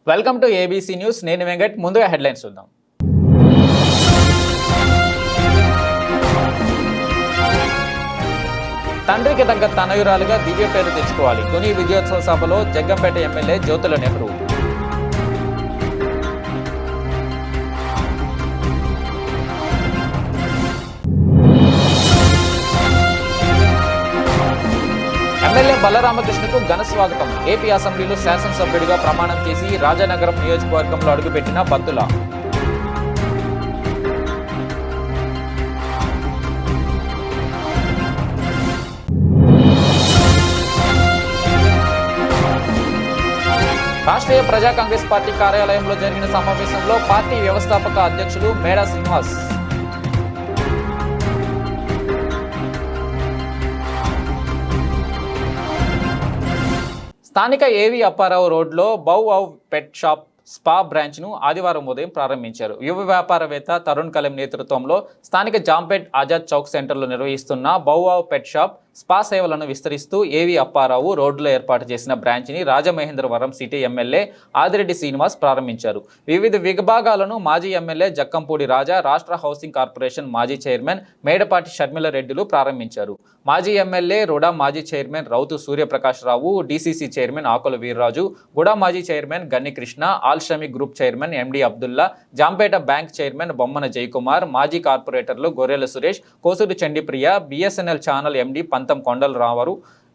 Welcome to ABC news. నేను వెంకట్. ముందుగా headlines చూద్దాం. తండ్రికి తగ్గ తనయురాలుగా దివ్య పేరు తెచ్చుకోవాలి. తుని విజయోత్సవ సభలో జగ్గంపేట ఎమ్మెల్యే జ్యోతుల నెహ్రూ. ఎమ్మెల్యే బలరామకృష్ణకు ఘన స్వాగతం. ఏపీ అసెంబ్లీలో శాసనసభ్యుడిగా ప్రమాణం చేసి రాజానగరం నియోజకవర్గంలో అడుగుపెట్టిన బత్తుల. రాష్ట్రీయ ప్రజా కాంగ్రెస్ పార్టీ కార్యాలయంలో జరిగిన సమావేశంలో పార్టీ వ్యవస్థాపక అధ్యక్షులు మేడా శ్రీనివాస్. స్థానిక ఏవి అప్పారావు రోడ్లో బౌ పెట్ షాప్ స్పా బ్రాంచ్ను ఆదివారం ఉదయం ప్రారంభించారు. యువ వ్యాపారవేత్త తరుణ్ కలీం నేతృత్వంలో స్థానిక జాంపేట్ ఆజాద్ చౌక్ సెంటర్లో నిర్వహిస్తున్న బౌ పెట్ షాప్ స్పా సేవలను విస్తరిస్తూ ఏవి అప్పారావు రోడ్లో ఏర్పాటు చేసిన బ్రాంచ్ని రాజమహేంద్రవరం సిటీ ఎమ్మెల్యే ఆదిరెడ్డి శ్రీనివాస్ ప్రారంభించారు. వివిధ విభాగాలను మాజీ ఎమ్మెల్యే జక్కంపూడి రాజా, రాష్ట్ర హౌసింగ్ కార్పొరేషన్ మాజీ చైర్మన్ మేడపాటి షర్మిల రెడ్డిలు ప్రారంభించారు. మాజీ ఎమ్మెల్యే రుడా, మాజీ chairman Routhu Suryaprakash Rao, DCC chairman Akula Veerraju, GUDA మాజీ chairman Ganni Krishna, Al Shami group chairman MD Abdullah, Jampeta bank chairman Bommana Jayakumar, మాజీ కార్పొరేటర్లు Gorrela Suresh, Kosuru Chandipriya, BSNL channel MD Pantham Kondalarao,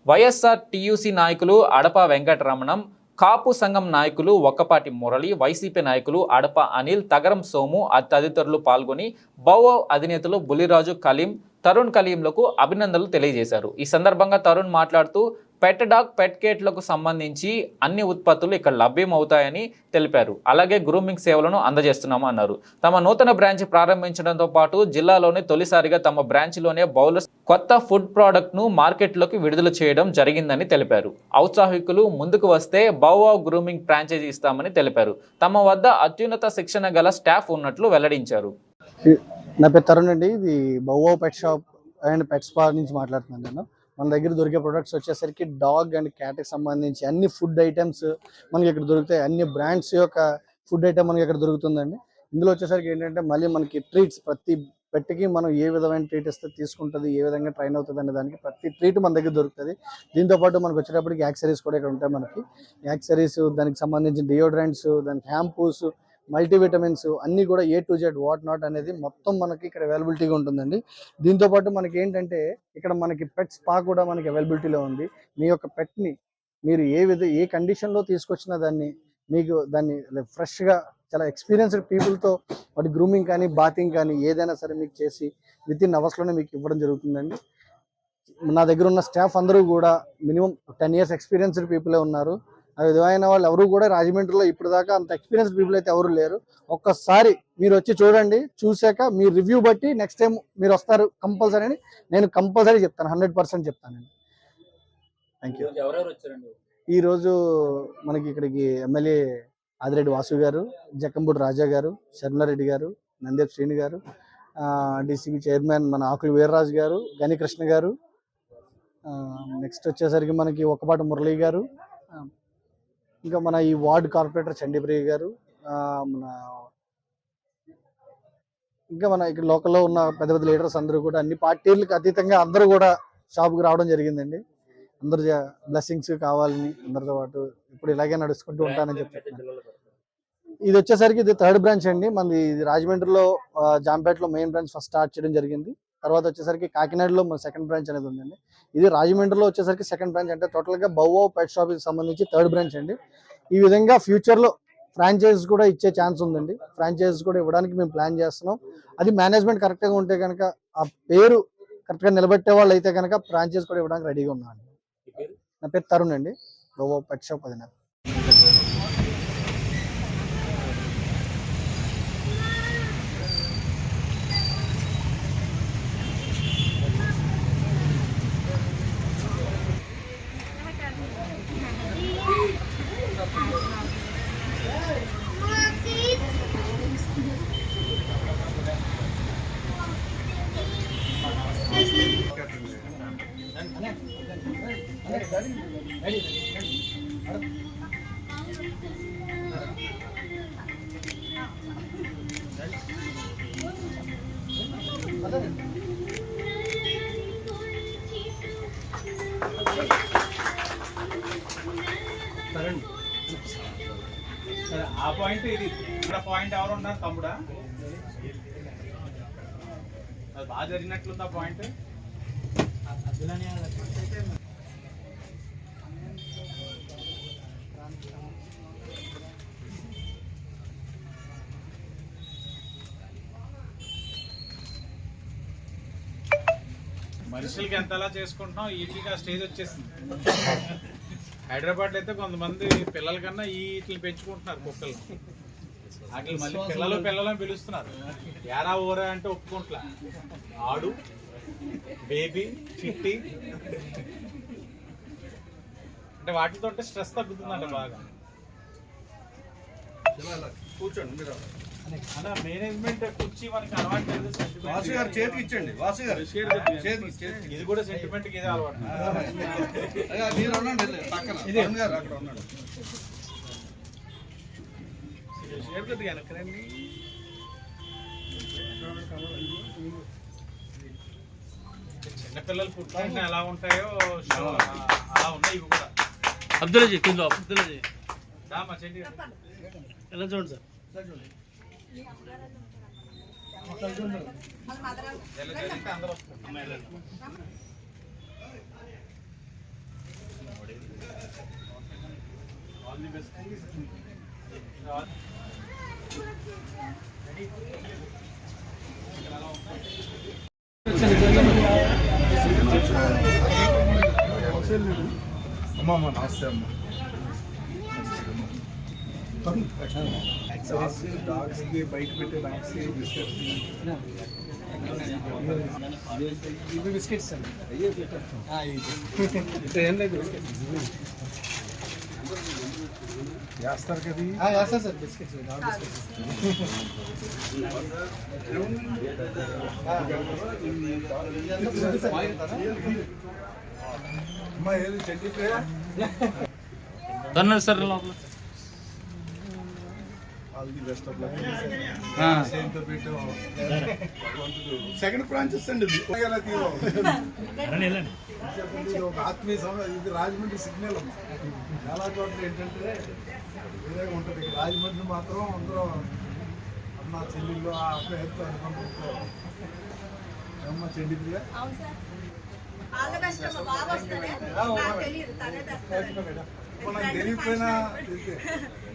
YSR TUC నాయకులు అడప వెంకటరమణం, కాపు సంఘం నాయకులు ఒక్కపాటి మురళి, వైసీపీ నాయకులు అడప అనిల్, తగరం సోము తదితరులు పాల్గొని బౌ అధినేతలు బుల్లిరాజు, కలీం, తరుణ్ కలీంలకు అభినందనలు తెలియజేశారు. ఈ సందర్భంగా తరుణ్ మాట్లాడుతూ పెట్ డాగ్, పెట్ కేట్లకు సంబంధించి అన్ని ఉత్పత్తులు ఇక్కడ లభ్యమవుతాయని తెలిపారు. అలాగే గ్రూమింగ్ సేవలను అందజేస్తున్నాము అన్నారు. తమ నూతన బ్రాంచ్ ప్రారంభించడంతో పాటు జిల్లాలోని తొలిసారిగా తమ బ్రాంచ్లోనే బౌలర్స్ కొత్త ఫుడ్ ప్రోడక్ట్ను మార్కెట్లోకి విడుదల చేయడం జరిగిందని తెలిపారు. ఔత్సాహికులు ముందుకు వస్తే బౌ గ్రూమింగ్ ఫ్రాంచైజీ ఇస్తామని తెలిపారు. తమ వద్ద అత్యున్నత శిక్షణ గల స్టాఫ్ ఉన్నట్లు వెల్లడించారు. నా పేరు తరుణ్ అండి. ఇది bow pet shop and pet spa నుంచి మాట్లాడుతున్నాను నేను. మన దగ్గర దొరికే ప్రొడక్ట్స్ వచ్చేసరికి డాగ్ అండ్ క్యాట్కి సంబంధించి అన్ని ఫుడ్ ఐటమ్స్ మనకి ఇక్కడ దొరుకుతాయి. అన్ని బ్రాండ్స్ యొక్క ఫుడ్ ఐటమ్ మనకి ఇక్కడ దొరుకుతుందండి. ఇందులో వచ్చేసరికి ఏంటంటే మళ్ళీ మనకి ట్రీట్స్, ప్రతి పెట్కి మనం ఏ విధమైన ట్రీట్ ఇస్తే తీసుకుంటుంది, ఏ విధంగా ట్రైన్ అవుతుంది అనే దానికి ప్రతి ట్రీట్ మన దగ్గర దొరుకుతుంది. దీంతోపాటు మనకు వచ్చేటప్పటికి యాక్సరీస్ కూడా ఇక్కడ ఉంటాయి. మనకి యాక్సరీస్, దానికి సంబంధించిన డియోడ్రెంట్స్, దానికి షాంపూస్, మల్టీవిటమిన్స్ అన్నీ కూడా A to Z what not అనేది మొత్తం మనకి ఇక్కడ అవైలబిలిటీగా ఉంటుందండి. దీంతోపాటు మనకి ఏంటంటే ఇక్కడ మనకి పెట్ స్పా కూడా మనకి అవైలబిలిటీలో ఉంది. మీ యొక్క పెట్ని మీరు ఏ కండిషన్లో తీసుకొచ్చినా దాన్ని ఫ్రెష్గా చాలా ఎక్స్పీరియన్స్డ్ పీపుల్తో వాటి గ్రూమింగ్ కానీ, బాతింగ్ కానీ ఏదైనా సరే మీకు చేసి వితిన్ అవర్స్లోనే మీకు ఇవ్వడం జరుగుతుందండి. నా దగ్గర ఉన్న స్టాఫ్ అందరూ కూడా మినిమం 10 years ఎక్స్పీరియన్స్డ్ పీపులే ఉన్నారు. ఆ విధమైన వాళ్ళు ఎవరు కూడా రాజమండ్రిలో ఇప్పుడు దాకా అంత ఎక్స్పీరియన్స్డ్ పీపుల్ అయితే ఎవరు లేరు. ఒక్కసారి మీరు వచ్చి చూడండి, చూసాక మీ రివ్యూ బట్టి నెక్స్ట్ టైం మీరు వస్తారు కంపల్సరీ అని నేను కంపల్సరీ చెప్తాను, 100% చెప్తానండి. Thank you. ఈరోజు మనకి ఇక్కడికి ఎమ్మెల్యే ఆదిరెడ్డి వాసు గారు, జక్కంపూడి రాజా గారు, శర్మిలారెడ్డి గారు, నందేప్ శ్రీని గారు, డీసీబీ చైర్మన్ మన ఆకుల వీర్రాజు గారు, గని కృష్ణ గారు, నెక్స్ట్ వచ్చేసరికి మనకి ఒక్కపాటి మురళి గారు, ఇంకా మన ఈ వార్డ్ కార్పొరేటర్ చండిప్రియ గారు, ఇంకా మన ఇక్కడ లోకల్లో ఉన్న పెద్ద పెద్ద లీడర్స్ అందరూ కూడా అన్ని పార్టీలకు అతీతంగా అందరూ కూడా షాప్కి రావడం జరిగిందండి. అందరూ బ్లెస్సింగ్స్ కావాలని అందరితో పాటు ఇప్పుడు ఇలాగే నడుచుకుంటూ ఉంటానని చెప్తున్నాను. ఇది వచ్చేసరికి ఇది 3rd బ్రాంచ్ అండి. మనది రాజమండ్రిలో జాంపేటలో మెయిన్ బ్రాంచ్ ఫస్ట్ స్టార్ట్ చేయడం జరిగింది. తర్వాత వచ్చేసరికి కాకినాడలో మన 2nd బ్రాంచ్ అనేది ఉందండి. ఇది రాజమండ్రిలో వచ్చేసరికి 2nd బ్రాంచ్. అంటే టోటల్గా బౌ పెట్ షాప్కి సంబంధించి 3rd బ్రాంచ్ అండి. ఈ విధంగా ఫ్యూచర్లో ఫ్రాంచైజ్ కూడా ఇచ్చే ఛాన్స్ ఉందండి. ఫ్రాంచైజ్ కూడా ఇవ్వడానికి మేము ప్లాన్ చేస్తున్నాం. అది మేనేజ్మెంట్ కరెక్ట్గా ఉంటే కనుక, ఆ పేరు కరెక్ట్గా నిలబెట్టే వాళ్ళు అయితే కనుక ఫ్రాంచైజ్ కూడా ఇవ్వడానికి రెడీగా ఉన్నాను. నా పేరు తరుణ్ అండి, బౌ పెట్ షాప్ అధినేత. Ready. ఆ పాయింట్ ఇది ఇక్కడ పాయింట్ ఎవరు ఉన్నారు తమ్ముడా? అది బాగా జరిగినట్లుంది ఆ పాయింట్. మనుషులకి ఎంతలా చేసుకుంటున్నాం, వీటికి స్టేజ్ వచ్చేసింది. హైదరాబాద్లో అయితే కొంతమంది పిల్లల కన్నా వీటిని పెంచుకుంటున్నారు కుక్కలు. వాటిని మళ్ళీ పిల్లలని పిలుస్తున్నారు. యారా ఊరా అంటే ఒప్పుకుంటా. ఆడు, బేబీ, చిట్టి అంటే వాటితో స్ట్రెస్ తగ్గుతుందంట బాగా. కూర్చోండి మీరు. అలా మేనేజ్మెంట్ కుర్చీ మనకి అలవాటు లేదు. వాసు గారు చేతికి ఇచ్చండి. వాసు గారు ఇది కూడా సెంటిమెంట్ కి ఇదే అలవాటు. మీరు ఉండండి పక్కన. వరుణ్ గారు అక్కడ ఉన్నాడు. చిన్నపిల్లలు పుట్టిన ఎలా ఉంటాయో అలా ఉన్నాయి ఇవి కూడా. అబ్దుల్లాజీ కొంచెం అబ్దుల్లాజీ మా చెండి ఎలా చూడండి సార్. అందరూ వస్తారు. All the best. అమ్మమ్మ నమస్తే అమ్మ. డాగ్స్ కి బయట పెట్టే డాగ్స్ కి బిస్కెట్స్ ఇవి బిస్కెట్స్ అండి. ఏం లేదు చేస్తారు కదా. వేస్తారు సార్ బిస్కెట్స్. అమ్మ ఏది చెడ్డీ ఫ్రై? సార్ లోపల all the best of luck. Same తో పెట్టు. సెకండ్ బ్రాంచెస్ అండి ఇది. ఇది ఒక ఆత్మీయ ఇది రాజమండ్రి సిగ్నల్ అమ్మ. చాలా చోట్ల ఏంటంటే వేరే ఉంటుంది. రాజమండ్రి మాత్రం అందరూ అమ్మ చెల్లెళ్ళు ఆ పేరుతో అనుకుంటూ అమ్మ చెడ్డి ప్రియ. మనకు తెలియకపోయినా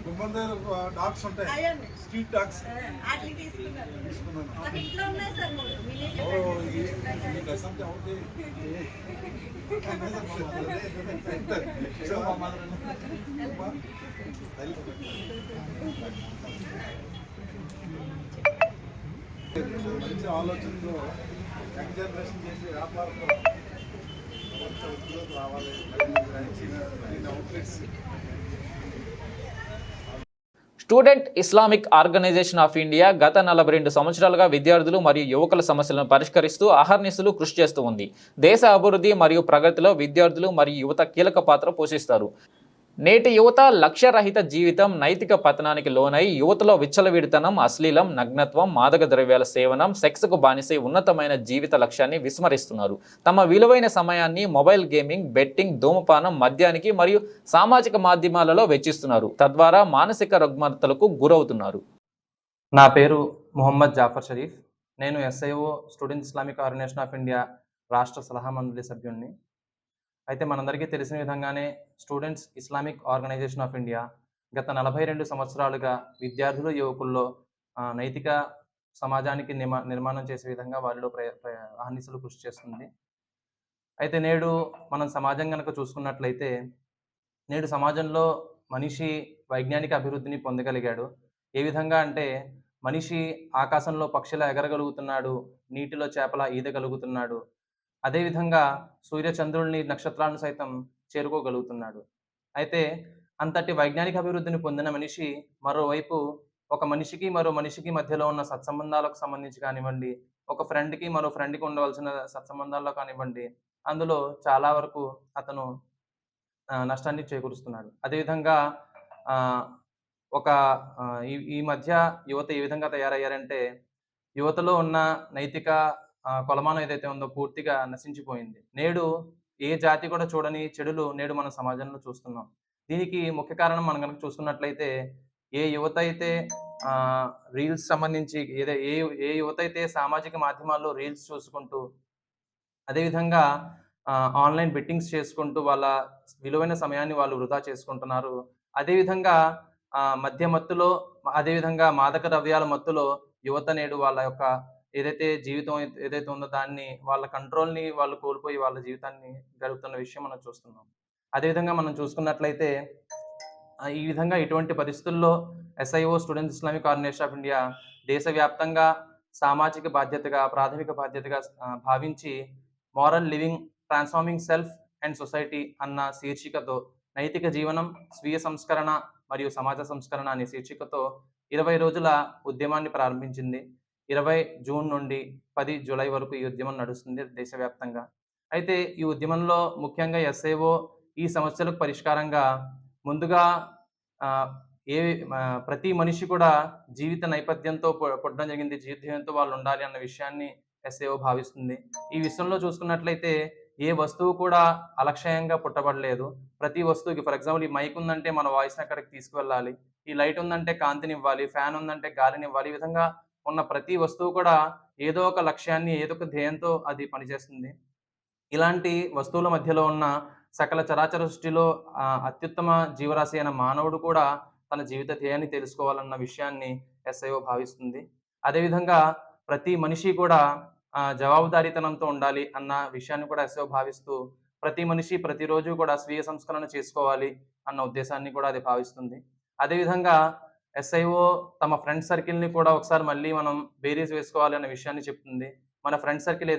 గుమ్మం దగ్గర డాగ్స్ ఉంటాయి, స్ట్రీట్ డాగ్స్ తీసుకున్నాను. మంచి ఆలోచనతో యంగ్ జనరేషన్ చేసి వ్యాపారంలో రావాలి. Outlets student Islamic organisation of India గత 42 సంవత్సరాలుగా విద్యార్థులు మరియు యువకుల సమస్యలను పరిష్కరిస్తూ అహర్నిశలు కృషి చేస్తూ ఉంది. దేశ అభివృద్ధి మరియు ప్రగతిలో విద్యార్థులు మరియు యువత కీలక పాత్ర పోషిస్తారు. నేటి యువత లక్ష్యరహిత జీవితం, నైతిక పతనానికి లోనై యువతలో విచ్చలవిడితనం, అశ్లీలం, నగ్నత్వం, మాదక ద్రవ్యాల సేవనం, సెక్స్కు బానిసై ఉన్నతమైన జీవిత లక్ష్యాన్ని విస్మరిస్తున్నారు. తమ విలువైన సమయాన్ని మొబైల్ గేమింగ్, బెట్టింగ్, ధూమపానం, మద్యానికి మరియు సామాజిక మాధ్యమాలలో వెచ్చిస్తున్నారు. తద్వారా మానసిక రుగ్మతలకు గురవుతున్నారు. నా పేరు మొహమ్మద్ జాఫర్ షరీఫ్. నేను SIO student Islamic organisation of India రాష్ట్ర సలహా మండలి సభ్యుడిని. అయితే మనందరికీ తెలిసిన విధంగానే students Islamic organisation of India గత 42 సంవత్సరాలుగా విద్యార్థులు, యువకుల్లో నైతిక సమాజానికి నిర్మాణం చేసే విధంగా వారిలో అహర్నిశలు కృషి చేస్తుంది. అయితే నేడు మనం సమాజం కనుక చూసుకున్నట్లయితే నేడు సమాజంలో మనిషి వైజ్ఞానిక అభివృద్ధిని పొందగలిగాడు. ఏ విధంగా అంటే మనిషి ఆకాశంలో పక్షిలా ఎగరగలుగుతున్నాడు, నీటిలో చేపలా ఈదగలుగుతున్నాడు. అదేవిధంగా సూర్యచంద్రుల్ని, నక్షత్రాలను సైతం చేరుకోగలుగుతున్నాడు. అయితే అంతటి వైజ్ఞానిక అభివృద్ధిని పొందిన మనిషి మరోవైపు ఒక మనిషికి మరో మనిషికి మధ్యలో ఉన్న సత్సంబంధాలకు సంబంధించి కానివ్వండి, ఒక ఫ్రెండ్కి మరో ఫ్రెండ్కి ఉండవలసిన సత్సంబంధాల్లో కానివ్వండి, అందులో చాలా వరకు అతను నష్టాన్ని చేకూరుస్తున్నాడు. అదేవిధంగా ఒక ఈ మధ్య యువత ఏ విధంగా తయారయ్యారంటే, యువతలో ఉన్న నైతిక కొలమానం ఏదైతే ఉందో పూర్తిగా నశించిపోయింది. నేడు ఏ జాతి కూడా చూడని చెడులు నేడు మన సమాజంలో చూస్తున్నాం. దీనికి ముఖ్య కారణం మనం గనక చూసుకున్నట్లయితే, ఏ యువత అయితే రీల్స్ సంబంధించి ఏ యువత అయితే సామాజిక మాధ్యమాల్లో రీల్స్ చూసుకుంటూ, అదేవిధంగా ఆన్‌లైన్ బెట్టింగ్స్ చేసుకుంటూ వాళ్ళ విలువైన సమయాన్ని వాళ్ళు వృధా చేసుకుంటున్నారు. అదేవిధంగా మద్య మత్తులో, అదేవిధంగా మాదక ద్రవ్యాల మత్తులో యువత నేడు వాళ్ళ యొక్క జీవితం ఏదైతే ఉందో దాన్ని వాళ్ళ కంట్రోల్‌ని వాళ్ళు కోల్పోయి వాళ్ళ జీవితాన్ని గడుపుతున్న విషయం మనం చూస్తున్నాం. అదేవిధంగా మనం చూసుకున్నట్లయితే ఈ విధంగా ఇటువంటి పరిస్థితుల్లో SIO students Islamic organisation of India దేశవ్యాప్తంగా సామాజిక బాధ్యతగా, ప్రాథమిక బాధ్యతగా భావించి moral living transforming self and society అన్న శీర్షికతో నైతిక జీవనం, స్వీయ సంస్కరణ మరియు సమాజ సంస్కరణ అనే శీర్షికతో 20 రోజుల ఉద్యమాన్ని ప్రారంభించింది. 20 జూన్ నుండి 10 జూలై వరకు ఈ ఉద్యమం నడుస్తుంది దేశవ్యాప్తంగా. అయితే ఈ ఉద్యమంలో ముఖ్యంగా ఎస్ఐఓ ఈ సమస్యలకు పరిష్కారంగా ముందుగా ప్రతి మనిషి కూడా జీవిత నేపథ్యంతో పుట్టడం జరిగింది. జీవితంతో వాళ్ళు ఉండాలి అన్న విషయాన్ని ఎస్ఐఓ భావిస్తుంది. ఈ విషయంలో చూసుకున్నట్లయితే ఏ వస్తువు కూడా అలక్ష్యంగా పుట్టబడలేదు. ప్రతి వస్తువుకి, ఫర్ ఎగ్జాంపుల్ ఈ మైక్ ఉందంటే మన వాయిస్‌ని అక్కడికి తీసుకువెళ్ళాలి. ఈ లైట్ ఉందంటే కాంతినివ్వాలి. ఫ్యాన్ ఉందంటే గాలినివ్వాలి. ఈ విధంగా ఉన్న ప్రతి వస్తువు కూడా ఏదో ఒక లక్ష్యాన్ని, ఏదో ఒక ధ్యేయంతో అది పనిచేస్తుంది. ఇలాంటి వస్తువుల మధ్యలో ఉన్న సకల చరాచర సృష్టిలో అత్యుత్తమ జీవరాశి అయిన మానవుడు కూడా తన జీవిత ధ్యేయాన్ని తెలుసుకోవాలన్న విషయాన్ని ఎస్ఐఓ భావిస్తుంది. అదేవిధంగా ప్రతి మనిషి కూడా జవాబుదారీతనంతో ఉండాలి అన్న విషయాన్ని కూడా ఎస్ఐఓ భావిస్తూ, ప్రతి మనిషి ప్రతిరోజు కూడా స్వీయ సంస్కరణ చేసుకోవాలి అన్న ఉద్దేశాన్ని కూడా అది భావిస్తుంది. అదేవిధంగా ఎస్ఐఓ తమ ఫ్రెండ్ సర్కిల్‌ని కూడా ఒకసారి మళ్ళీ మనం బేరీజ్ వేసుకోవాలి అనే విషయాన్ని చెప్తుంది. మన ఫ్రెండ్ సర్కిల్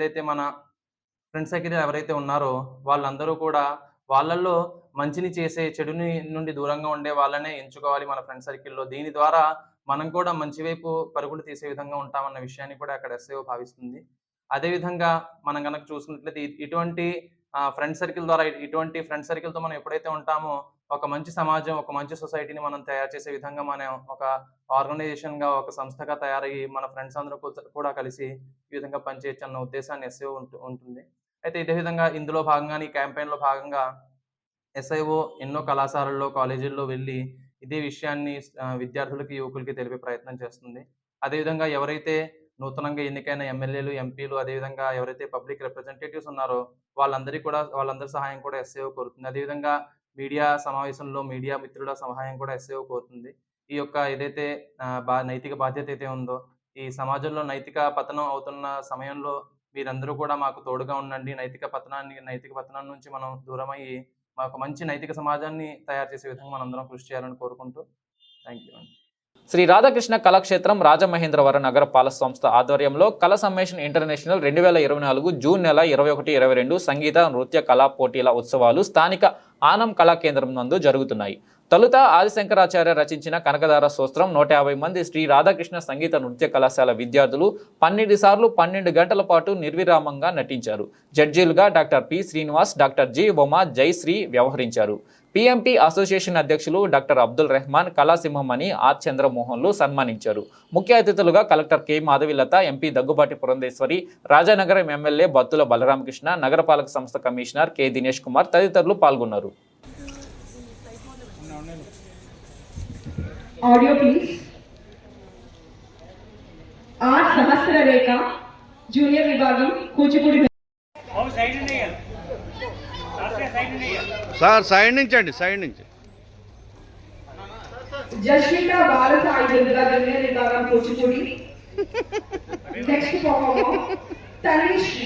ఎవరైతే ఉన్నారో వాళ్ళందరూ కూడా వాళ్ళల్లో మంచిని చేసే, చెడుని నుండి దూరంగా ఉండే వాళ్ళనే ఎంచుకోవాలి మన ఫ్రెండ్ సర్కిల్‌లో. దీని ద్వారా మనం కూడా మంచి వైపు పరుగులు తీసే విధంగా ఉంటామన్న విషయాన్ని కూడా అక్కడ ఎస్ఐఓ భావిస్తుంది. అదేవిధంగా మనం గనక చూసుకున్నట్లయితే ఇటువంటి ఫ్రెండ్ సర్కిల్‌తో మనం ఎప్పుడైతే ఉంటామో ఒక మంచి సమాజం, ఒక మంచి సొసైటీని మనం తయారు చేసే విధంగా మనం ఒక ఆర్గనైజేషన్‌గా, ఒక సంస్థగా తయారయ్యి మన ఫ్రెండ్స్ అందరూ కూడా కలిసి ఈ విధంగా పనిచేయొచ్చు అన్న ఉద్దేశాన్ని ఎస్ఐఓ ఉంటుంది. అయితే ఇదే విధంగా ఇందులో భాగంగానే ఈ క్యాంపెయిన్‌లో భాగంగా ఎస్ఐఓ ఎన్నో కళాశాలల్లో, కాలేజీల్లో వెళ్ళి ఇదే విషయాన్ని విద్యార్థులకి, యువకులకి తెలిపే ప్రయత్నం చేస్తుంది. అదేవిధంగా ఎవరైతే నూతనంగా ఎన్నికైన ఎమ్మెల్యేలు, ఎంపీలు, అదేవిధంగా ఎవరైతే పబ్లిక్ రిప్రజెంటేటివ్స్ ఉన్నారో వాళ్ళందరి సహాయం కూడా ఎస్ఐఓ కోరుతుంది. అదేవిధంగా మీడియా సమావేశంలో మీడియా మిత్రుల సహాయం కూడా ఎస్ఐఓ కోరుతుంది. ఈ యొక్క ఏదైతే నైతిక బాధ్యత అయితే ఉందో, ఈ సమాజంలో నైతిక పతనం అవుతున్న సమయంలో మీరందరూ కూడా మాకు తోడుగా ఉండండి. నైతిక పతనం నుంచి మనం దూరమయ్యి మాకు మంచి నైతిక సమాజాన్ని తయారు చేసే విధంగా మనందరం కృషి చేయాలని కోరుకుంటూ థ్యాంక్ యూ అండి. శ్రీ రాధాకృష్ణ కళాక్షేత్రం రాజమహేంద్రవరం నగర పాలక సంస్థ ఆధ్వర్యంలో కళా సమ్మేషన్ ఇంటర్నేషనల్ 2024 జూన్ నెల 21, 22 సంగీత, నృత్య కళా పోటీల ఉత్సవాలు స్థానిక ఆనం కళా కేంద్రం నందు జరుగుతున్నాయి. తొలుత ఆదిశంకరాచార్య రచించిన కనకదార స్తోత్రం 150 మంది శ్రీ రాధాకృష్ణ సంగీత నృత్య కళాశాల విద్యార్థులు 12 సార్లు 12 గంటల పాటు నిర్విరామంగా నటించారు. జడ్జీలుగా doctor P Srinivas, doctor G Uma, Jayasri వ్యవహరించారు. పిఎంపి అసోసియేషన్ అధ్యక్షులు డాక్టర్ అబ్దుల్ రెహమాన్, కళాసింహమణి, ఆర్ చంద్రమోహన్లు సన్మానించారు. ముఖ్య అతిథులుగా collector K Madhavilatha, MP Daggubati Purandeswari, Rajanagaram MLA Bathula Balaramakrishna, నగరపాలక సంస్థ కమిషనర్ కె దినేష్ కుమార్ తదితరులు పాల్గొన్నారు. Audio please. R Sahasra Rekha, Junior Vibhagam, Kuchipudi. Sir side నుంచి అండి, సైడ్ నుంచి. Jashmita Bharat Aidurga, Junior Vibhagam, Kuchipudi. Next performer, Tanish.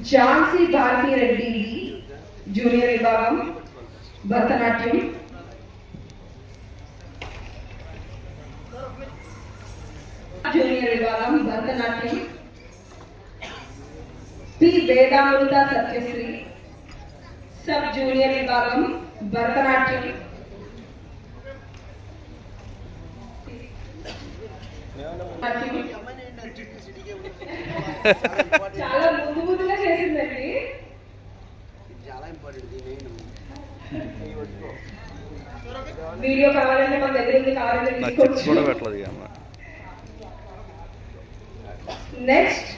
Jhansi Bharti Reddy, Junior Vibhagam, Bharatanatyam. Junior Vibhagam, Bharatanatyam. P. Vedamrita Satyasri, Sub Junior Vibhagam, Bharatanatyam. చాలా ముందుగా చేసిందండి. Video కావాలంటే మన దగ్గర ఉంది, కావాలంటే నా చిప్స్ కూడా తీసుకోవచ్చు. పెట్టలేదు ఇక అమ్మ. నెక్స్ట్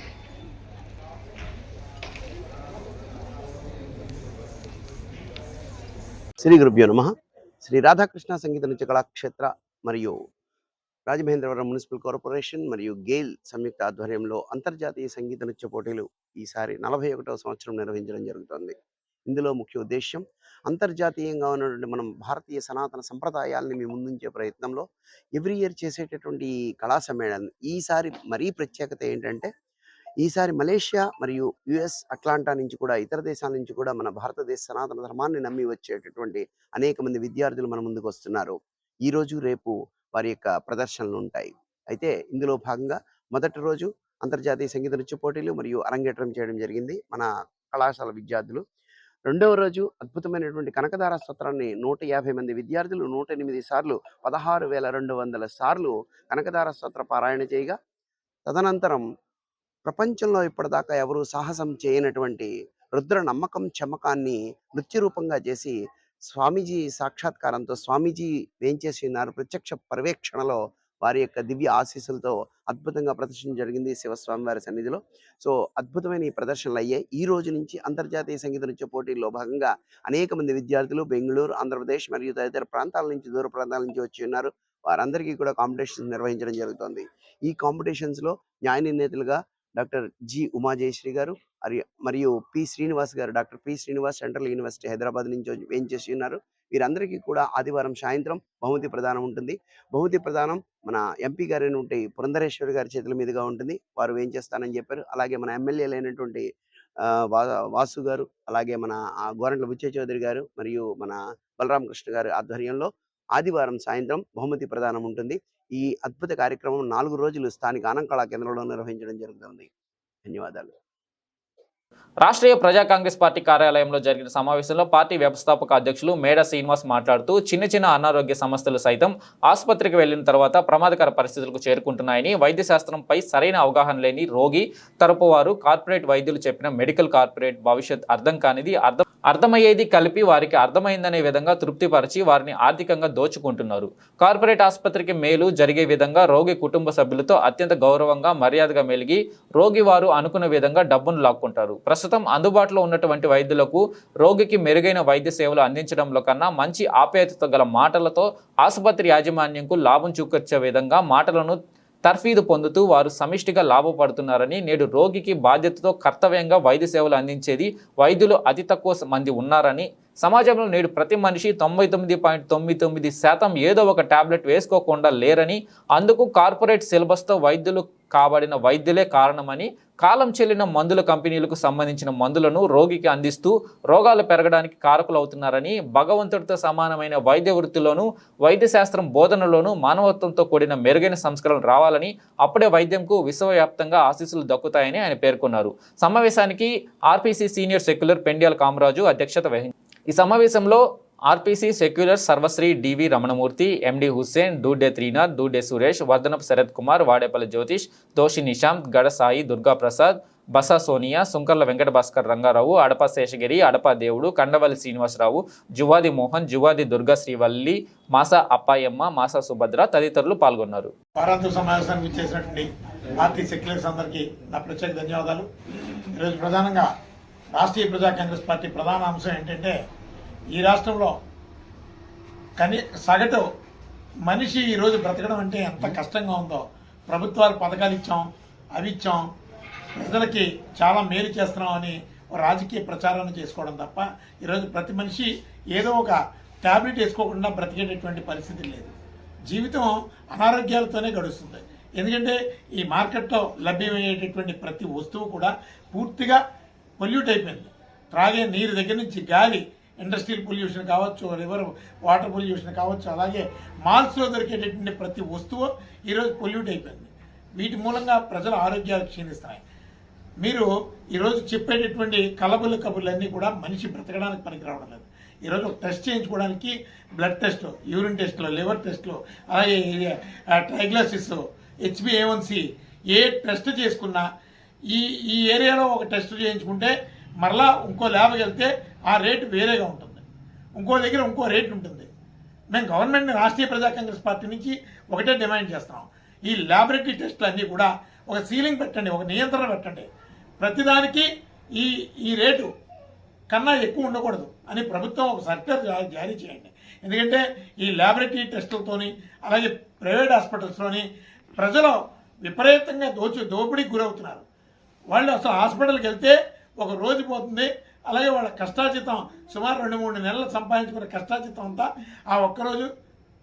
శ్రీ గురుభ్యో నమః. శ్రీ రాధాకృష్ణ సంగీత నృత్య కళాక్షేత్ర మరియు రాజమహేంద్రవరం మున్సిపల్ కార్పొరేషన్ మరియు గెయిల్ సంయుక్త ఆధ్వర్యంలో అంతర్జాతీయ సంగీత నృత్య పోటీలు ఈసారి 41వ సంవత్సరం నిర్వహించడం జరుగుతోంది. ఇందులో ముఖ్య ఉద్దేశం అంతర్జాతీయంగా ఉన్నటువంటి మనం భారతీయ సనాతన సంప్రదాయాల్ని మీ ముందుంచే ప్రయత్నంలో ఎవ్రీ ఇయర్ చేసేటటువంటి ఈ కళా సమ్మేళనం ఈసారి మరీ ప్రత్యేకత ఏంటంటే ఈసారి మలేషియా మరియు యుఎస్ అట్లాంటా నుంచి కూడా ఇతర దేశాల నుంచి కూడా మన భారతదేశ సనాతన ధర్మాన్ని నమ్మి వచ్చేటటువంటి అనేక మంది విద్యార్థులు మన ముందుకు వస్తున్నారు. ఈరోజు రేపు వారి యొక్క ప్రదర్శనలు ఉంటాయి. అయితే ఇందులో భాగంగా మొదటి రోజు అంతర్జాతీయ సంగీత నృత్య పోటీలు మరియు అరంగేట్రం చేయడం జరిగింది మన కళాశాల విద్యార్థులు. రెండవ రోజు అద్భుతమైనటువంటి కనకదార స్తోత్రాన్ని 150 మంది విద్యార్థులు 108 సార్లు 16,200 సార్లు కనకదార స్తోత్ర పారాయణ చేయగా, తదనంతరం ప్రపంచంలో ఇప్పటిదాకా ఎవరు సాహసం చేయనటువంటి రుద్ర నమ్మకం చమకాన్ని నృత్య రూపంగా చేసి స్వామీజీ సాక్షాత్కారంతో స్వామీజీ వేంచేసి ఉన్నారు. ప్రత్యక్ష పర్యవేక్షణలో వారి యొక్క దివ్య ఆశీస్సులతో అద్భుతంగా ప్రదర్శన జరిగింది శివస్వామి వారి సన్నిధిలో. సో అద్భుతమైన ఈ ప్రదర్శనలు అయ్యాయి. ఈ రోజు నుంచి అంతర్జాతీయ సంగీత నృత్య పోటీల్లో భాగంగా అనేక మంది విద్యార్థులు బెంగళూరు, ఆంధ్రప్రదేశ్ మరియు తదితర ప్రాంతాల నుంచి దూర ప్రాంతాల నుంచి వచ్చి ఉన్నారు. వారందరికీ కూడా కాంపిటీషన్స్ నిర్వహించడం జరుగుతుంది. ఈ కాంపిటీషన్స్లో న్యాయ నిర్ణేతలుగా డాక్టర్ జి ఉమాజయశ్రీ గారు మరియు పి శ్రీనివాస్ గారు, doctor P Srinivas central university Hyderabad నుంచి వేయించేసి ఉన్నారు. వీరందరికీ కూడా ఆదివారం సాయంత్రం బహుమతి ప్రదానం ఉంటుంది. బహుమతి ప్రదానం మన ఎంపీ గారు ఉంటే పురంధరేశ్వరి గారి చేతుల మీదుగా ఉంటుంది. వారు వేయించేస్తానని చెప్పారు. అలాగే మన ఎమ్మెల్యేలు అయినటువంటి వాసు గారు, అలాగే మన గోరంట్ల బుచ్చయ్య చౌదరి గారు మరియు మన బలరామకృష్ణ గారి ఆధ్వర్యంలో ఆదివారం సాయంత్రం బహుమతి ప్రదానం ఉంటుంది. ఈ అద్భుత కార్యక్రమం 4 రోజులు స్థానిక ఆనంద్ కళా కేంద్రంలో నిర్వహించడం జరుగుతుంది. ధన్యవాదాలు. రాష్ట్రీయ ప్రజా కాంగ్రెస్ పార్టీ కార్యాలయంలో జరిగిన సమావేశంలో పార్టీ వ్యవస్థాపక అధ్యక్షులు మేడా శ్రీనివాస్ మాట్లాడుతూ చిన్న అనారోగ్య సమస్యలు సైతం ఆసుపత్రికి వెళ్లిన తర్వాత ప్రమాదకర పరిస్థితులకు చేరుకుంటున్నాయని, వైద్య శాస్త్రంపై సరైన అవగాహన లేని రోగి తరపు వారు కార్పొరేట్ వైద్యులు చెప్పిన మెడికల్ కార్పొరేట్ భవిష్యత్ అర్థం కానిది అర్థమయ్యేది కలిపి వారికి అర్థమైందనే విధంగా తృప్తిపరిచి వారిని ఆర్థికంగా దోచుకుంటున్నారు. కార్పొరేట్ ఆసుపత్రికి మేలు జరిగే విధంగా రోగి కుటుంబ సభ్యులతో అత్యంత గౌరవంగా మర్యాదగా మెలిగి రోగి వారు అనుకున్న విధంగా డబ్బును లాక్కుంటారు. ప్రస్తుతం అందుబాటులో ఉన్నటువంటి వైద్యులకు రోగికి మెరుగైన వైద్య సేవలు అందించడంలో కన్నా మంచి ఆప్యాయతతో గల మాటలతో ఆసుపత్రి యాజమాన్యంకు లాభం చూకర్చే విధంగా మాటలను తర్ఫీదు పొందుతూ వారు సమిష్టిగా లాభపడుతున్నారని, నేడు రోగికి బాధ్యతతో కర్తవ్యంగా వైద్య సేవలు అందించేది వైద్యులు అతి తక్కువ మంది ఉన్నారని, సమాజంలో నేడు ప్రతి మనిషి 99.99% ఏదో ఒక టాబ్లెట్ వేసుకోకుండా లేరని, అందుకు కార్పొరేట్ సిలబస్తో వైద్యులు కాబడిన వైద్యులే కారణమని, కాలం చెల్లిన మందుల కంపెనీలకు సంబంధించిన మందులను రోగికి అందిస్తూ రోగాలు పెరగడానికి కారకులవుతున్నారని, భగవంతుడితో సమానమైన వైద్య వృత్తిలోనూ వైద్య శాస్త్రం బోధనలోనూ మానవత్వంతో కూడిన మెరుగైన సంస్కరణ రావాలని, అప్పుడే వైద్యంకు విశ్వవ్యాప్తంగా ఆశీస్సులు దక్కుతాయని ఆయన పేర్కొన్నారు. సమావేశానికి RPC senior secular Pendyala Kamaraju అధ్యక్షత వహించారు. ఈ సమావేశంలో ఆర్పీసీ సెక్యులర్ సర్వశ్రీ డివి రమణమూర్తి, ఎండి హుస్సేన్, దూడే త్రీనాథ్, దూడే సురేష్, వర్ధనపు శరత్ కుమార్, వాడేపల్లి జ్యోతిష్, దోషి నిశాంత్, గడ సాయి, దుర్గా ప్రసాద్, బసా సోనియా, సుంకర్ల వెంకట భాస్కర్ రంగారావు, అడప శేషగిరి, అడప దేవుడు, కండవల్లి శ్రీనివాసరావు, జువాది మోహన్, జువాది దుర్గా శ్రీవల్లి, మాసా అప్పాయమ్మ, మాసా సుభద్ర తదితరులు పాల్గొన్నారు. వారాంతర సమావేశానికి ఇచ్చేసినటువంటి పార్టీ సెక్యులర్స్ అందరికీ నా ప్రత్యేక ధన్యవాదాలు. ఈరోజు ప్రధానంగా రాష్ట్రీయ ప్రజా కాంగ్రెస్ పార్టీ ప్రధాన అంశం ఏంటంటే, ఈ రాష్ట్రంలో సగటు మనిషి ఈరోజు బ్రతకడం అంటే ఎంత కష్టంగా ఉందో, ప్రభుత్వాలు పథకాలు ఇచ్చాం, అవి ఇచ్చాం, ప్రజలకి చాలా మేలు చేస్తున్నామని రాజకీయ ప్రచారాన్ని చేసుకోవడం తప్ప ఈరోజు ప్రతి మనిషి ఏదో ఒక ట్యాబ్లెట్ వేసుకోకుండా బ్రతికేటటువంటి పరిస్థితి లేదు. జీవితం అనారోగ్యాలతోనే గడుస్తుంది. ఎందుకంటే ఈ మార్కెట్లో లభ్యమయ్యేటటువంటి ప్రతి వస్తువు కూడా పూర్తిగా పొల్యూట్ అయిపోయింది. త్రాగే నీరు దగ్గర నుంచి గాలి, ఇండస్ట్రియల్ పొల్యూషన్ కావచ్చు, రివర్ వాటర్ పొల్యూషన్ కావచ్చు, అలాగే మాల్స్లో దొరికేటటువంటి ప్రతి వస్తువు ఈరోజు పొల్యూట్ అయిపోయింది. వీటి మూలంగా ప్రజల ఆరోగ్యాలు క్షీణిస్తున్నాయి. మీరు ఈరోజు చెప్పేటటువంటి కలబుల కబుర్లన్నీ కూడా మనిషి బ్రతకడానికి పనికి రావడం లేదు. ఈరోజు ఒక టెస్ట్ చేయించుకోవడానికి బ్లడ్ టెస్ట్, యూరిన్ టెస్ట్లో, లివర్ టెస్ట్లో, అలాగే ట్రైగ్లైసరిడ్స్, HbA1c ఏ టెస్ట్ చేసుకున్నా ఈ ఏరియాలో ఒక టెస్ట్ చేయించుకుంటే మరలా ఇంకో ల్యాబ్కి వెళ్తే ఆ రేటు వేరేగా ఉంటుంది, ఇంకో దగ్గర ఇంకో రేటు ఉంటుంది. మేము గవర్నమెంట్ని రాష్ట్రీయ ప్రజా కాంగ్రెస్ పార్టీ నుంచి ఒకటే డిమాండ్ చేస్తున్నాం, ఈ ల్యాబొరేటరీ టెస్టులు అన్నీ కూడా ఒక సీలింగ్ పెట్టండి, ఒక నియంత్రణ పెట్టండి. ప్రతిదానికి ఈ రేటు కన్నా ఎక్కువ ఉండకూడదు అని ప్రభుత్వం ఒక సర్క్యులర్ జారీ చేయండి. ఎందుకంటే ఈ ల్యాబొరేటరీ టెస్టులతోని అలాగే ప్రైవేట్ హాస్పిటల్స్లోని ప్రజలు విపరీతంగా దోపిడీకి గురవుతున్నారు. వాళ్ళు అసలు హాస్పిటల్కి వెళ్తే ఒక రోజు పోతుంది, అలాగే వాళ్ళ కష్టార్జితం సుమారు 2-3 నెలలు సంపాదించుకునే కష్టార్జితం అంతా ఆ ఒక్కరోజు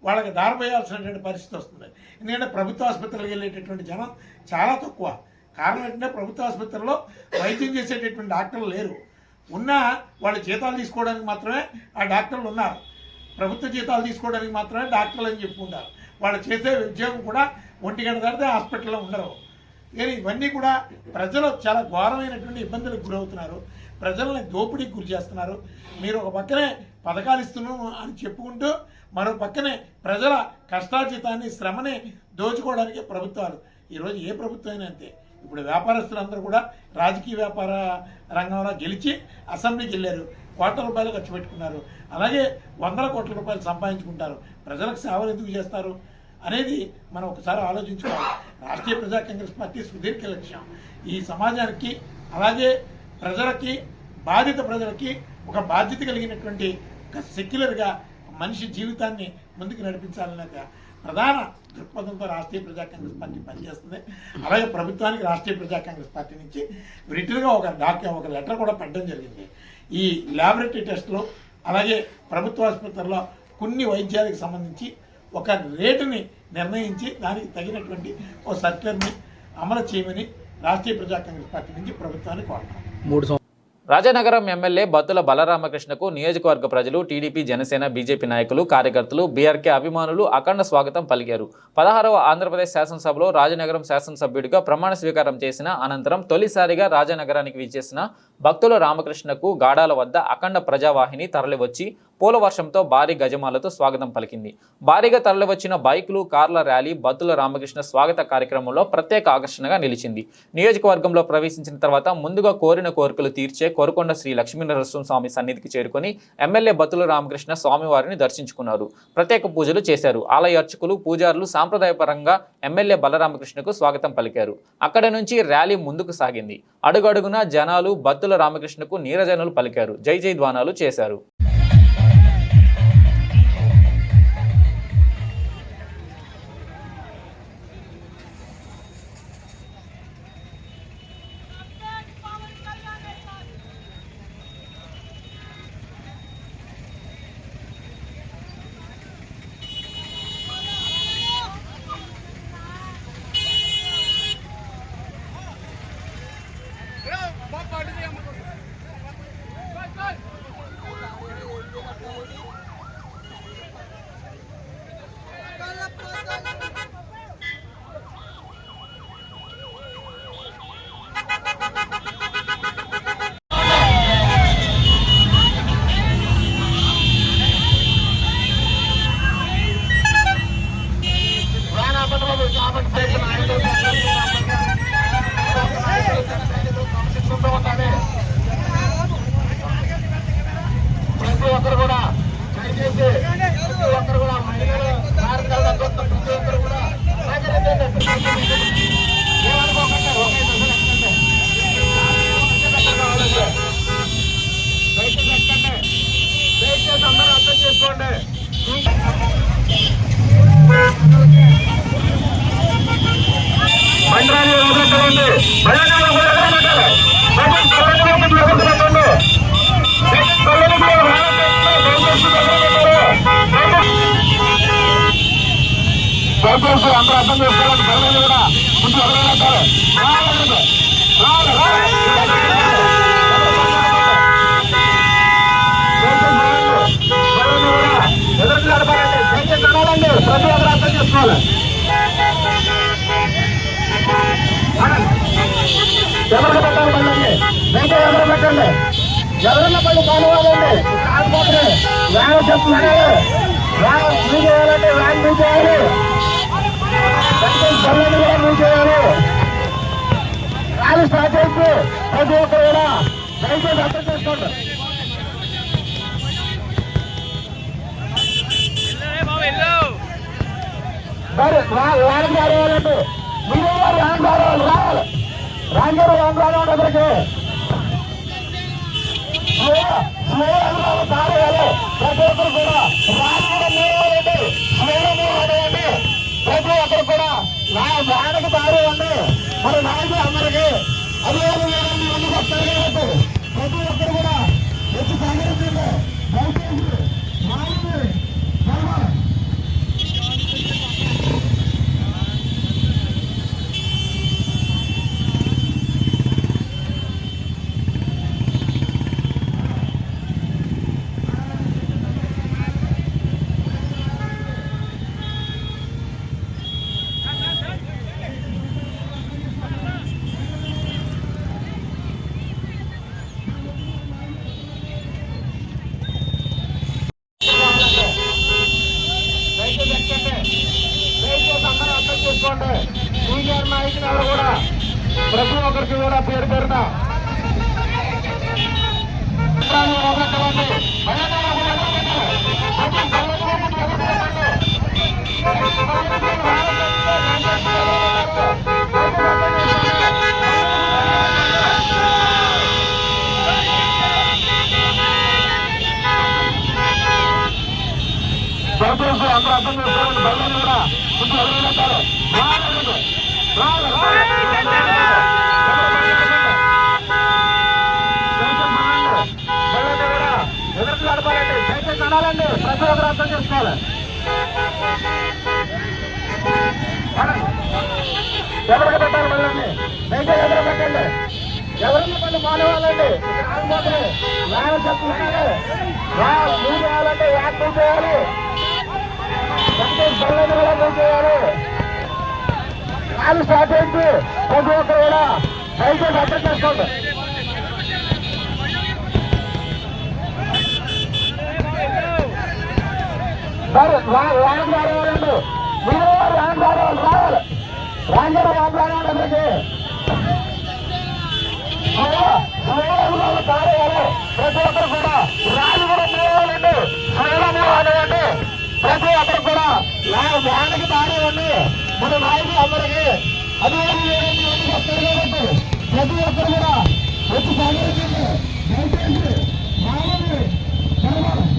వాళ్ళకి దారిపోయాల్సినటువంటి పరిస్థితి వస్తుంది. ఎందుకంటే ప్రభుత్వ ఆసుపత్రులకు వెళ్ళేటటువంటి జనం చాలా తక్కువ. కారణం ఏంటంటే ప్రభుత్వ ఆసుపత్రిలో వైద్యం చేసేటటువంటి డాక్టర్లు లేరు. ఉన్నా వాళ్ళు జీతాలు తీసుకోవడానికి మాత్రమే ఆ డాక్టర్లు ఉన్నారు, ప్రభుత్వ జీతాలు తీసుకోవడానికి మాత్రమే డాక్టర్లు అని చెప్పుకుంటారు. వాళ్ళు చేసే ఉద్యోగం కూడా 1 గంట దాటితే హాస్పిటల్లో ఉండరు. కానీ ఇవన్నీ కూడా ప్రజలు చాలా ఘోరమైనటువంటి ఇబ్బందులకు గురవుతున్నారు, ప్రజల్ని దోపిడీకి గురి చేస్తున్నారు. మీరు ఒక పక్కనే పథకాలు ఇస్తున్నాం అని చెప్పుకుంటూ మరో పక్కనే ప్రజల కష్టార్జితాన్ని శ్రమని దోచుకోవడానికి ప్రభుత్వాలు. ఈరోజు ఏ ప్రభుత్వం అయినా అంతే. ఇప్పుడు వ్యాపారస్తులందరూ కూడా రాజకీయ వ్యాపార రంగంలో గెలిచి అసెంబ్లీకి వెళ్ళారు, కోట్ల రూపాయలు ఖర్చు పెట్టుకున్నారు, అలాగే 100 కోట్ల రూపాయలు సంపాదించుకుంటారు. ప్రజలకు సేవలు ఎందుకు చేస్తారు అనేది మనం ఒకసారి ఆలోచించుకోవాలి. రాష్ట్రీయ ప్రజా కాంగ్రెస్ పార్టీ సుదీర్ఘ లక్ష్యం ఈ సమాజానికి అలాగే ప్రజలకి, బాధిత ప్రజలకి ఒక బాధ్యత కలిగినటువంటి ఒక సెక్యులర్గా మనిషి జీవితాన్ని ముందుకు నడిపించాలనే ప్రధాన దృక్పథంతో రాష్ట్రీయ ప్రజా కాంగ్రెస్ పార్టీ పనిచేస్తుంది. అలాగే ప్రభుత్వానికి రాష్ట్రీయ ప్రజా కాంగ్రెస్ పార్టీ నుంచి రిటర్న్గా ఒక లెటర్ కూడా పెట్టడం జరిగింది. ఈ ల్యాబొరేటరీ టెస్టులు అలాగే ప్రభుత్వ ఆసుపత్రుల్లో కొన్ని వైద్యాలకు సంబంధించి ఒక రేటుని నిర్ణయించి దానికి తగినటువంటి ఒక సర్క్యులర్ని అమలు చేయమని రాష్ట్రీయ ప్రజా కాంగ్రెస్ పార్టీ నుంచి ప్రభుత్వాన్ని కోరుతాం. రాజానగరం ఎమ్మెల్యే బత్తుల బలరామకృష్ణకు నియోజకవర్గ ప్రజలు, టీడీపీ, జనసేన, బీజేపీ నాయకులు, కార్యకర్తలు, బీఆర్కే అభిమానులు అఖండ స్వాగతం పలికారు. 16వ ఆంధ్రప్రదేశ్ శాసనసభలో రాజానగరం శాసనసభ్యుడిగా ప్రమాణ స్వీకారం చేసిన అనంతరం తొలిసారిగా రాజానగరానికి విచ్చేసిన భక్తుల రామకృష్ణకు గాడాల వద్ద అఖండ ప్రజావాహిని తరలివచ్చి పూల వర్షంతో భారీ గజమాలతో స్వాగతం పలికింది. భారీగా తరలివచ్చిన బైకులు, కార్ల ర్యాలీ బత్తుల రామకృష్ణ స్వాగత కార్యక్రమంలో ప్రత్యేక ఆకర్షణగా నిలిచింది. నియోజకవర్గంలో ప్రవేశించిన తర్వాత ముందుగా కోరిన కోరికలు తీర్చే కొరకొండ శ్రీ లక్ష్మీనరసింహ స్వామి సన్నిధికి చేరుకొని ఎమ్మెల్యే బత్తుల రామకృష్ణ స్వామివారిని దర్శించుకున్నారు. ప్రత్యేక పూజలు చేశారు. ఆలయ అర్చకులు, పూజారులు సాంప్రదాయపరంగా ఎమ్మెల్యే బలరామకృష్ణకు స్వాగతం పలికారు. అక్కడి నుంచి ర్యాలీ ముందుకు సాగింది. అడుగడుగునా జనాలు బత్తుల రామకృష్ణకు నీరజనులు పలికారు, జై జై ధ్వానాలు చేశారు. ఎవరన్నా పళ్ళు కానివ్వాలండి, కాకపోతే వ్యాన్ చెప్తున్నాడు, వ్యాన్ మూవ్ చేయాలంటే వ్యాన్ మూవ్ చేయాలి, పనులను కూడా మూవ్ చేయాలి. అందరికీ ప్రతి ఒక్కరు కూడా ప్రతి ఒక్కరు కూడా వాడకి తారు అండి మన నాయకులు అందరికీ అదే ముందుకు వస్తారు కాబట్టి ప్రతి ఒక్కరు కూడా వచ్చి సహకరించండి. సీనియర్ నాయకులు ఎవరు కూడా ప్రతి ఒక్కరికి కూడా పేరు పేరున అందరూ అర్థం చేసుకోవాలి. బయలు కూడా కొంచెం అడిగినట్టారు ఎదురు నడపాలండి. దయచేసి నడాలండి. ప్రతి ఒక్కరు అర్థం చేసుకోవాలి. ఎవరికి పెట్టాలి మళ్ళీ దయచేసి ఎదురు పెట్టండి. ఎవరికి పని మానేవాళ్ళండి. ఆగిపోతుంది వ్యాయామం చెప్తున్నారండి. మూవ్ చేయాలంటే యాక్టివ్ చేయాలి. చేయాలి. కాలు స్టార్ట్ అయింది. ప్రతి ఒక్కరు కూడా దయచేసి అర్థం చేసుకోండి. సరే వ్యాన్ రావాలండి. మీరు వ్యాన్ రావాలి. రాంజర వ్యాన్ రావాలండి. ప్రతి ఒక్కరు కూడా రాళ్ళు కూడా మూవాలండి. అనేవండి. ప్రతి ఒక్కరు కూడా వ్యాన్కి తాడేవండి. మన నాయకులు అందరికీ అది వస్తారు కాబట్టి ప్రతి ఒక్కరు కూడా వచ్చి సహకరించండి. దయచేసి రావాలి.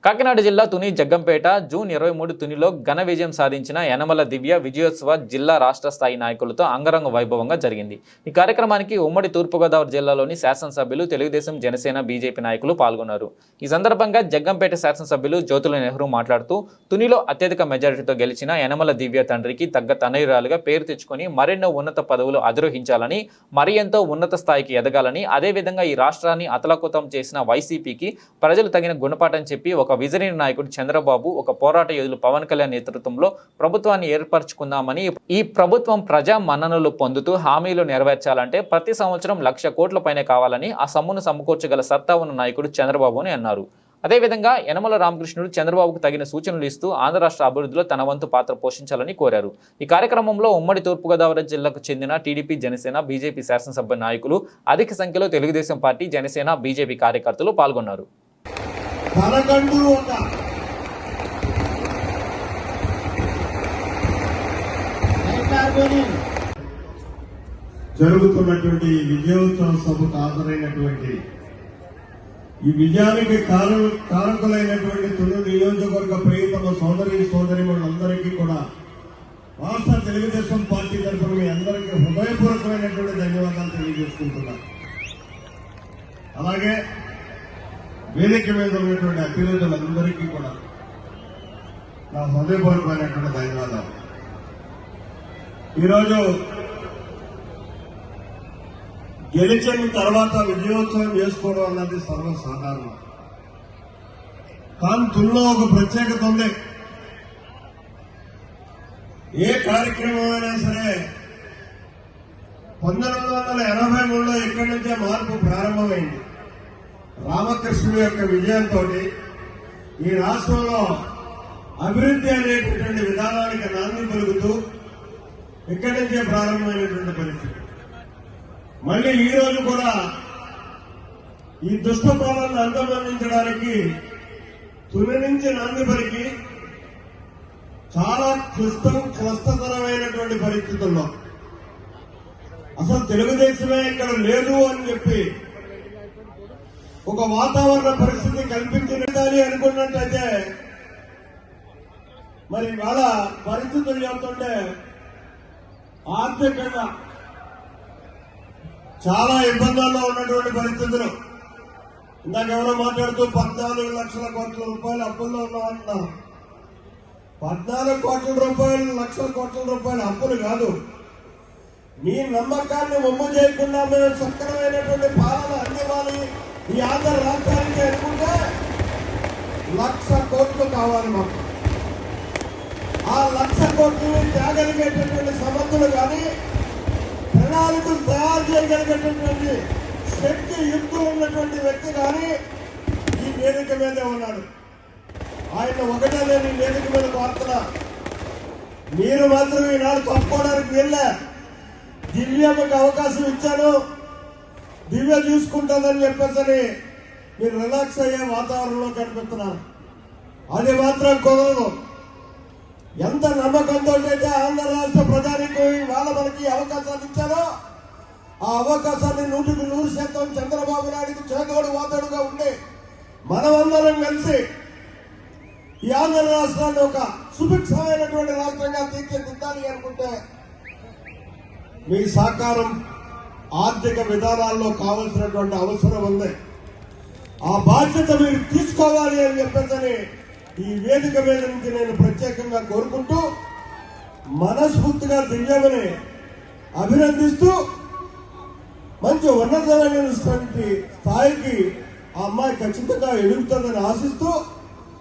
కాకినాడ జిల్లా తుని జగ్గంపేట జూన్ 23 తునిలో ఘన విజయం సాధించిన యనమల దివ్య విజయోత్సవ జిల్లా రాష్ట్ర స్థాయి నాయకులతో అంగరంగ వైభవంగా జరిగింది. ఈ కార్యక్రమానికి ఉమ్మడి తూర్పుగోదావరి జిల్లాలోని శాసనసభ్యులు, తెలుగుదేశం, జనసేన, బీజేపీ నాయకులు పాల్గొన్నారు. ఈ సందర్భంగా జగ్గంపేట శాసనసభ్యులు జ్యోతుల నెహ్రూ మాట్లాడుతూ తునిలో అత్యధిక మెజారిటీతో గెలిచిన యనమల దివ్య తండ్రికి తగ్గ తనయురాలుగా పేరు తెచ్చుకొని మరెన్నో ఉన్నత పదవులు అధిరోహించాలని, మరి ఎంతో ఉన్నత స్థాయికి ఎదగాలని, అదేవిధంగా ఈ రాష్ట్రాన్ని అతలాకుతం చేసిన వైసీపీకి ప్రజలు తగిన గుణపాఠం చెప్పి ఒక విజనరీ నాయకుడు చంద్రబాబు, ఒక పోరాట యోధులు పవన్ కళ్యాణ్ నేతృత్వంలో ప్రభుత్వాన్ని ఏర్పరచుకుందామని, ఈ ప్రభుత్వం ప్రజా మన్ననలు పొందుతూ హామీలు నెరవేర్చాలంటే ప్రతి సంవత్సరం 1,00,000 కోట్ల పైనే కావాలని, ఆ సొమ్మును సమకూర్చగల సత్తా ఉన్న నాయకుడు చంద్రబాబు అని అన్నారు. అదేవిధంగా యనమల రామకృష్ణుడు చంద్రబాబుకు తగిన సూచనలు ఇస్తూ ఆంధ్ర రాష్ట్ర అభివృద్ధిలో తన వంతు పాత్ర పోషించాలని కోరారు. ఈ కార్యక్రమంలో ఉమ్మడి తూర్పుగోదావరి జిల్లాకు చెందిన టీడీపీ, జనసేన, బీజేపీ శాసనసభ నాయకులు, అధిక సంఖ్యలో తెలుగుదేశం పార్టీ, జనసేన, బీజేపీ కార్యకర్తలు పాల్గొన్నారు. జరుగుతున్నటువంటి విజయోత్సవ సభకు హాజరైనటువంటి ఈ విజయానికి కారకులైనటువంటి తుని నియోజకవర్గ ప్రియతమ సోదరీమణులందరికీ కూడా రాష్ట్ర తెలుగుదేశం పార్టీ తరఫున మీ అందరికీ హృదయపూర్వకమైనటువంటి ధన్యవాదాలు తెలియజేసుకుంటున్నాను. అలాగే వేదిక మీద ఉన్నటువంటి అతిథులందరికీ కూడా నా హృదయపూర్వకమైనటువంటి ధన్యవాదాలు. ఈరోజు గెలిచిన తర్వాత విజయోత్సవం చేసుకోవడం అన్నది సర్వసాధారణం. కానీ తుల్లో ఒక ప్రత్యేకత ఉంది. ఏ కార్యక్రమం అయినా సరే 1983లో ఇక్కడి నుంచే మార్పు ప్రారంభమైంది. రామకృష్ణుడి యొక్క విజయంతో ఈ రాష్ట్రంలో అభివృద్ధి అనేటటువంటి విధానానికి నాంది పలుకుతూ ఇక్కడి నుంచే ప్రారంభమైనటువంటి పరిస్థితి. మళ్ళీ ఈ రోజు కూడా ఈ దుష్ట పాలనను అంతమొందించడానికి తుని నుంచి నాంది పలికి చాలా క్లిష్టతరమైనటువంటి పరిస్థితుల్లో అసలు తెలుగుదేశమే ఇక్కడ లేదు అని చెప్పి ఒక వాతావరణ పరిస్థితి కల్పించాలి అనుకున్నట్టయితే మరి ఇవాళ పరిస్థితులు చెప్తుంటే ఆర్థికంగా చాలా ఇబ్బందుల్లో ఉన్నటువంటి పరిస్థితులు. ఇందాక ఎవరో మాట్లాడుతూ 14 లక్షల కోట్ల రూపాయలు అప్పుల్లో ఉన్నామంటున్నారు. 14 కోట్ల రూపాయలు, లక్షల కోట్ల రూపాయలు అప్పులు కాదు. మీ నమ్మకాన్ని ఒమ్ము చేయకుండా మేము సక్రమైనటువంటి పాలన అందివ్వాలి ఈ ఆంధ్ర రాష్ట్రానికి అనుకుంటే 1,00,000 కోట్లు కావాలి మాకు. ఆ 1,00,000 కోట్లని తేగలిగేటటువంటి సమర్థులు కానీ ప్రణాళికలు తయారు చేయగలిగేటటువంటి శక్తి యుక్తులు ఉన్నటువంటి వ్యక్తి కానీ ఈ వేదిక మీదే ఉన్నాడు. ఆయన ఒకటే నేను ఈ వేదిక మీద వార్తలా మీరు మాత్రం ఈనాడు తప్పుకోవడానికి వెళ్ళా. దివ్యమ్మకి అవకాశం ఇచ్చాను, దివ్య చూసుకుంటుందని చెప్పేసరి మీరు రిలాక్స్ అయ్యే వాతావరణంలో కనిపిస్తున్నారు. అది మాత్రం కుదరదు. ఎంత నమ్మకంతో అయితే ఆంధ్ర రాష్ట్ర ప్రజానికి వాళ్ళ మనకి అవకాశాలు ఇచ్చారో ఆ అవకాశాన్ని 100% చంద్రబాబు నాయుడుకి చేదోడు వాదోడుగా ఉండి మనమందరం కలిసి ఈ ఆంధ్ర రాష్ట్రాన్ని ఒక సుభిక్షమైనటువంటి రాష్ట్రంగా తీర్చిదిద్దాలి అనుకుంటే మీ సహకారం ఆర్థిక విధానాల్లో కావలసినటువంటి అవసరం ఉంది. ఆ బాధ్యత మీరు తీసుకోవాలి అని చెప్పేసి ఈ వేదిక మీద నుంచి నేను ప్రత్యేకంగా కోరుకుంటూ మనస్ఫూర్తిగా దివ్యమని అభినందిస్తూ మంచి ఉన్నతమైన స్థాయికి ఆ అమ్మాయి ఖచ్చితంగా ఎదుగుతుందని ఆశిస్తూ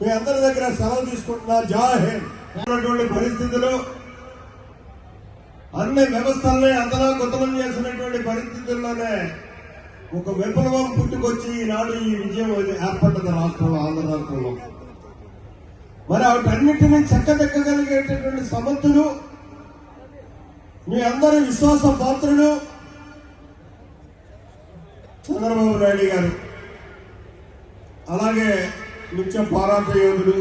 మీ అందరి దగ్గర సెలవు తీసుకుంటున్నా. జై హింద్. ఉన్నటువంటి పరిస్థితులు అన్ని వ్యవస్థల్ని అతలాకుతలం చేసినటువంటి పరిస్థితుల్లోనే ఒక విప్లవం పుట్టుకొచ్చి ఈనాడు ఈ విజయం ఏర్పడ్డది రాష్ట్రంలో, ఆంధ్ర రాష్ట్రంలో. మరి వాటన్నిటినీ చక్కదెక్కగలిగేటటువంటి సమర్థులు, మీ అందరి విశ్వాస పాత్రులు చంద్రబాబు నాయుడు గారు, అలాగే నిత్య పోరాట యోధుడు,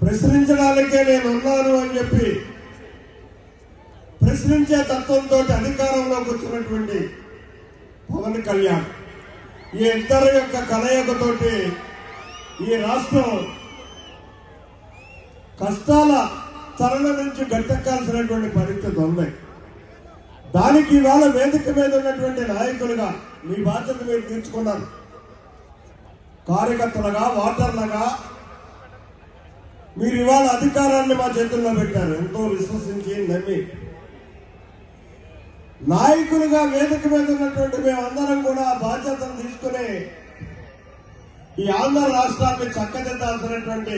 ప్రశ్నించడానికే నేను ఉన్నాను అని చెప్పి ప్రశ్నించే తత్వంతో అధికారంలోకి వచ్చినటువంటి పవన్ కళ్యాణ్, ఈ ఇద్దరి యొక్క కలయికతోటి ఈ రాష్ట్రం కష్టాల తరణ నుంచి గట్టెక్కాల్సినటువంటి పరిస్థితి ఉంది. దానికి ఇవాళ వేదిక మీద ఉన్నటువంటి నాయకులుగా మీ బాధ్యత మీరు తీర్చుకున్నారు. కార్యకర్తలుగా, ఓటర్లుగా మీరు ఇవాళ అధికారాన్ని మా చేతుల్లో పెట్టారు, ఎంతో విశ్వసించి నమ్మి. నాయకులుగా వేదిక మీద ఉన్నటువంటి మేమందరం కూడా ఆ బాధ్యతను తీసుకుని ఈ ఆంధ్ర రాష్ట్రాన్ని చక్కదిద్దాల్సినటువంటి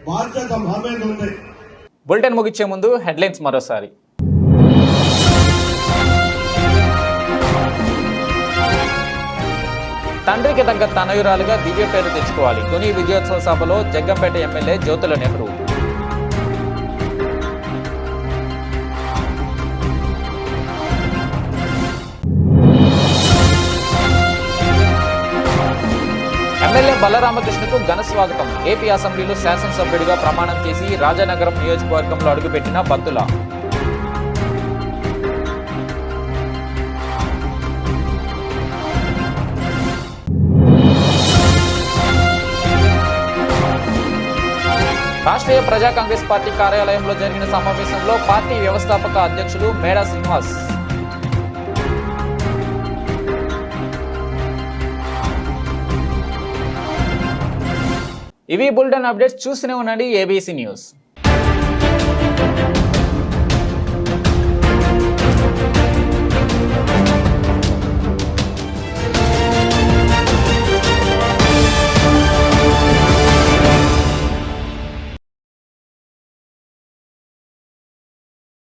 బాధ్యత మా మీద ఉంది. బులెటిన్ ముగించే ముందు హెడ్లైన్స్ మరోసారి. తండ్రికి తగ్గ తనయురాలుగా దివ్య పేరు తెచ్చుకోవాలి. తుని విజయోత్సవ సభలో జగ్గంపేట ఎమ్మెల్యే జ్యోతుల నెహ్రూ. ఎమ్మెల్యే బలరామకృష్ణకు ఘన స్వాగతం. ఏపీ అసెంబ్లీలో శాసనసభ్యుడిగా ప్రమాణం చేసి రాజానగరం నియోజకవర్గంలో అడుగుపెట్టిన బత్తుల. రాష్ట్రీయ ప్రజా కాంగ్రెస్ పార్టీ కార్యాలయంలో జరిగిన సమావేశంలో పార్టీ వ్యవస్థాపక అధ్యక్షులు మేడా శ్రీనివాస్. ఇవి బులెటిన్ అప్డేట్స్, చూస్తూనే ఉండండి ఏబీసీ న్యూస్.